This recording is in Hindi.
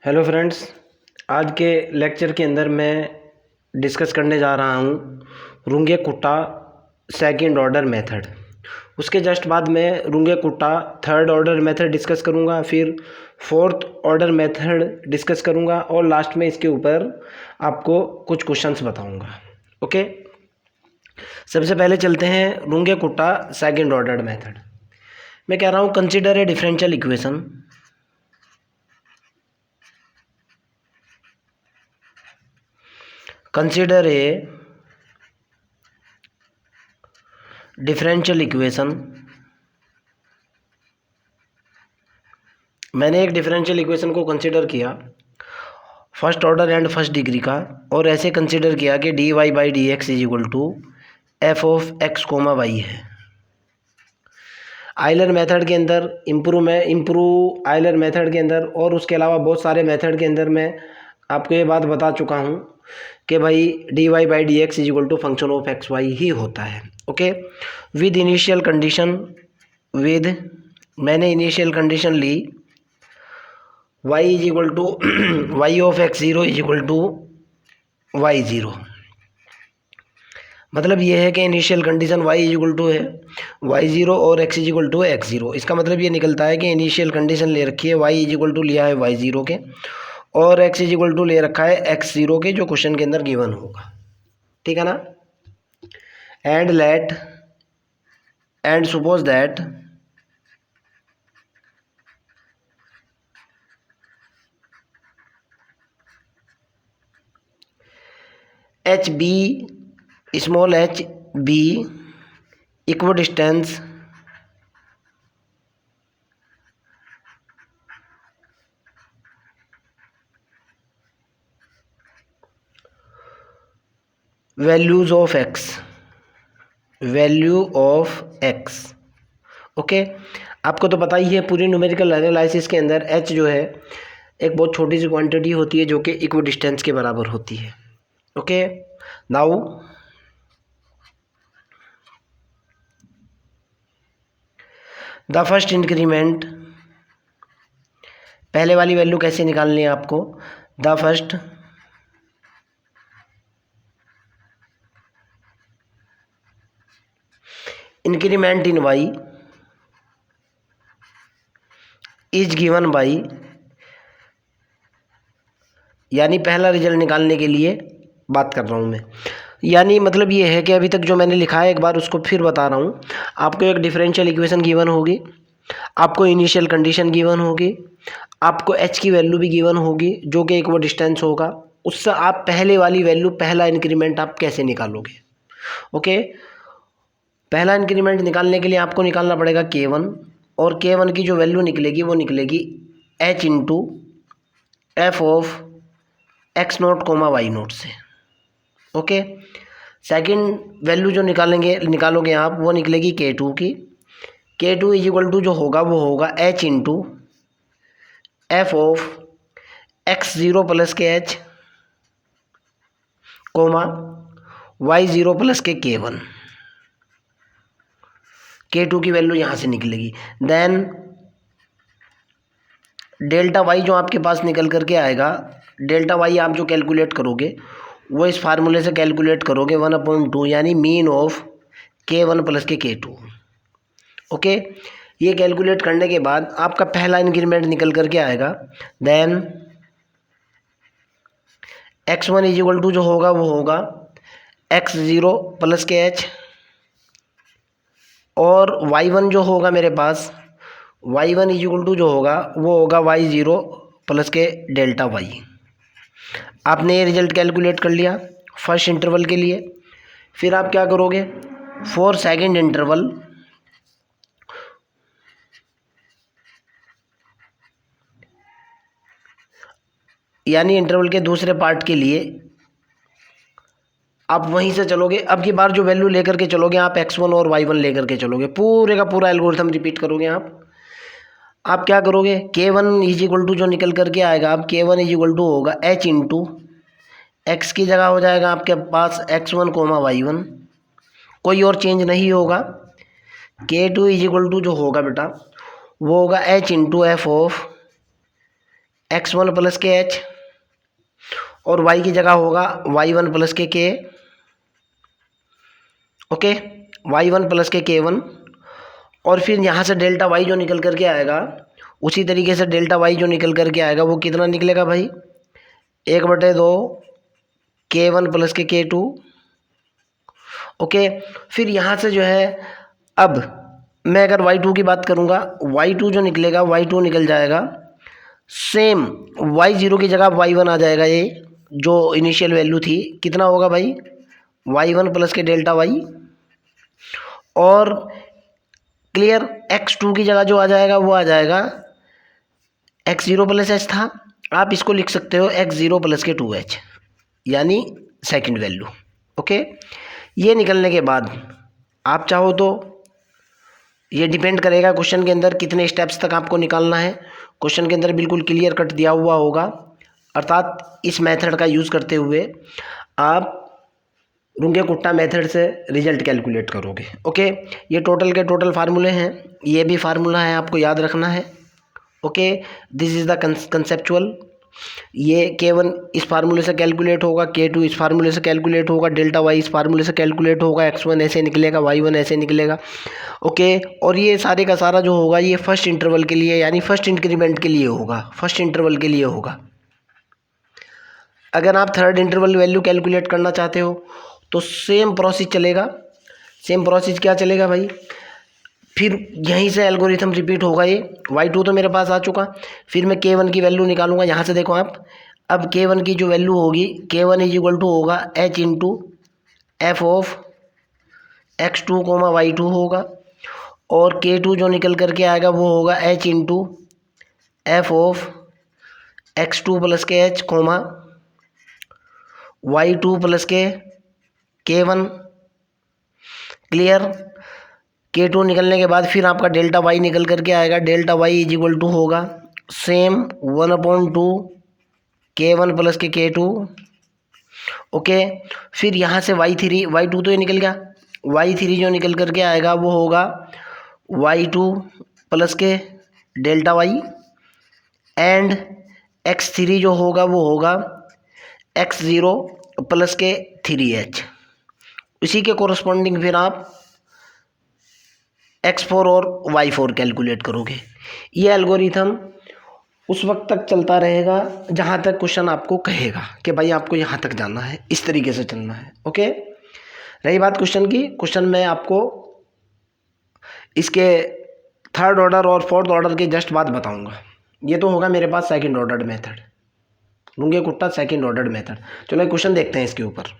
हेलो फ्रेंड्स, आज के लेक्चर के अंदर मैं डिस्कस करने जा रहा हूँ रुंगे-कुट्टा सेकंड ऑर्डर मेथड। उसके जस्ट बाद मैं रुंगे-कुट्टा थर्ड ऑर्डर मेथड डिस्कस करूँगा, फिर फोर्थ ऑर्डर मेथड डिस्कस करूँगा और लास्ट में इसके ऊपर आपको कुछ क्वेश्चंस बताऊँगा। ओके, सबसे पहले चलते हैं रुंगे-कुट्टा सेकंड ऑर्डर मेथड। मैं कह रहा हूँ consider a differential equation consider a differential equation। मैंने एक डिफरेंशियल इक्वेशन को कंसिडर किया first order and first degree का, और ऐसे कंसिडर किया कि D Y by D X is equal to F of X comma Y है। आयलर मेथड के अंदर इम्प्रूव आयलर मेथड के अंदर और उसके अलावा बहुत सारे मेथड के अंदर मैं आपको ये बात बता चुका हूँ कि भाई D Y by D X is equal to function of X Y ही होता है। ओके, विद इनिशियल कंडीशन, मैंने इनिशियल कंडीशन ली y is equal to Y of X zero is equal to Y zero. मतलब ये है कि initial condition y is equal to है वाई ज़ीरो और x इज इक्वल टू है एक्स ज़ीरो। इसका मतलब ये निकलता है कि इनिशियल कंडीशन ले रखी है y इज इक्वल टू लिया है वाई ज़ीरो के, और x इज इक्वल टू ले रखा है एक्स ज़ीरो के, जो क्वेश्चन के अंदर गिवन होगा। ठीक है ना। And suppose that H be small H be equidistance value of X. Okay, आपको तो पता ही है पूरी न्यूमेरिकल एनालिसिस के अंदर एच जो है एक बहुत छोटी सी क्वांटिटी होती है जो कि इक्विडिस्टेंस के बराबर होती है। Okay, now the first increment, पहले वाली वैल्यू कैसे निकालनी है आपको। The first increment in y is given by, यानी पहला रिजल्ट निकालने के लिए बात कर रहा हूँ मैं। यानी मतलब ये है कि अभी तक जो मैंने लिखा है एक बार उसको फिर बता रहा हूँ। आपको एक डिफरेंशियल इक्वेशन गिवन होगी, आपको इनिशियल कंडीशन गिवन होगी, आपको h की वैल्यू भी गिवन होगी जो कि इक्विडिस्टेंस होगा। उससे आप पहले वाली वैल्यू, पहला इंक्रीमेंट आप कैसे निकालोगे। ओके, पहला इंक्रीमेंट निकालने के लिए आपको निकालना पड़ेगा k1, और k1 की जो वैल्यू निकलेगी वो निकलेगी h into F of X naught comma Y naught से। ओके, सेकंड वैल्यू जो निकालोगे आप वो निकलेगी k2 की। k2 इज इक्वल टू जो होगा वो होगा h into F of X zero plus के h comma Y zero plus के k1। k2 की वैल्यू यहाँ से निकलेगी। देन डेल्टा वाई जो आपके पास निकल करके आएगा, डेल्टा वाई आप जो कैलकुलेट करोगे वो इस फार्मूले से कैलकुलेट करोगे 1/2, यानी मीन ऑफ k1 प्लस के k2। ओके, ये कैलकुलेट करने के बाद आपका पहला इंक्रीमेंट निकल करके आएगा। Then x1 is equal to जो होगा वो होगा एक्स ज़ीरो प्लस के h, और y1 जो होगा मेरे पास, y1 इज इक्वल टू जो होगा वो होगा वाई ज़ीरो प्लस के डेल्टा वाई। आपने ये रिजल्ट कैलकुलेट कर लिया फर्स्ट इंटरवल के लिए। फिर आप क्या करोगे, फॉर सेकंड इंटरवल यानी इंटरवल के दूसरे पार्ट के लिए आप वहीं से चलोगे। अब की बार जो वैल्यू लेकर के चलोगे आप x1 और y1 लेकर के चलोगे, पूरे का पूरा एल्गोरिथम रिपीट करोगे आप क्या करोगे, k1 इज इक्वल टू जो निकल करके आएगा, आप k1 इज इक्वल टू होगा h इंटू एक्स की जगह हो जाएगा आपके पास x1 कोमा y1, कोई और चेंज नहीं होगा। k2 इज इक्वल टू जो होगा बेटा वो होगा h into F of x1 plus के एच, और y की जगह होगा y1 प्लस के के। ओके, y1 प्लस के k1, और फिर यहाँ से डेल्टा y जो निकल करके आएगा, उसी तरीके से डेल्टा y जो निकल करके आएगा वो कितना निकलेगा भाई, 1/2 k1 प्लस के k2। ओके, फिर यहाँ से जो है, अब मैं अगर y2 की बात करूँगा, y2 जो निकलेगा y2 निकल जाएगा सेम y0 की जगह y1 आ जाएगा। ये जो इनिशियल वैल्यू थी कितना होगा भाई, y1 प्लस के डेल्टा y, और क्लियर x2 की जगह जो आ जाएगा वो आ जाएगा x0 प्लस h था, आप इसको लिख सकते हो x0 प्लस के 2h, यानी सेकंड वैल्यू। ओके, ये निकलने के बाद आप चाहो तो, ये डिपेंड करेगा क्वेश्चन के अंदर कितने स्टेप्स तक आपको निकालना है। क्वेश्चन के अंदर बिल्कुल क्लियर कट दिया हुआ होगा, अर्थात इस मेथड का यूज़ करते हुए आप रुंगे कुट्टा मेथड से रिजल्ट कैलकुलेट करोगे। ओके, ये टोटल के टोटल फार्मूले हैं, ये भी फार्मूला है, आपको याद रखना है। Okay, this is the conceptual. ये k1 इस फार्मूले से कैलकुलेट होगा, k2 इस फार्मूले से कैलकुलेट होगा, डेल्टा y इस फार्मूले से कैलकुलेट होगा, x1 ऐसे निकलेगा, y1 ऐसे निकलेगा। ओके, और ये सारे का सारा जो होगा ये फर्स्ट इंटरवल के लिए, यानी फर्स्ट इंक्रीमेंट के लिए होगा, फर्स्ट इंटरवल के लिए होगा। अगर आप थर्ड इंटरवल वैल्यू कैलकुलेट करना चाहते हो तो सेम प्रोसेस चलेगा। सेम प्रोसेस क्या चलेगा भाई, फिर यहीं से एल्गोरिथम रिपीट होगा। ये y2 तो मेरे पास आ चुका, फिर मैं k1 की वैल्यू निकालूंगा। यहाँ से देखो आप, अब k1 की जो वैल्यू होगी, k1 इज इक्वल टू होगा h into F of x2 y2 होगा, और k2 जो निकल करके आएगा वो होगा h into F of x2 plus के h y2 प्लस के k1। क्लियर, k2 निकलने के बाद फिर आपका डेल्टा y निकल करके आएगा, delta y is equal to होगा सेम 1/2 k1 प्लस के k2। ओके, फिर यहाँ से y2 तो ये निकल गया, y3 जो निकल करके आएगा वो होगा y2 प्लस के डेल्टा y, एंड x3 जो होगा वो होगा x0 प्लस के 3h। इसी के कोरस्पॉन्डिंग फिर आप x4 और y4 कैलकुलेट करोगे। ये एल्गोरिथम उस वक्त तक चलता रहेगा जहाँ तक क्वेश्चन आपको कहेगा कि भाई आपको यहाँ तक जाना है, इस तरीके से चलना है। ओके, रही बात क्वेश्चन की, क्वेश्चन में आपको इसके थर्ड ऑर्डर और फोर्थ ऑर्डर के जस्ट बाद बताऊँगा। ये तो होगा मेरे पास second order method, Runge Kutta second order method. चलो एक क्वेश्चन देखते हैं इसके ऊपर।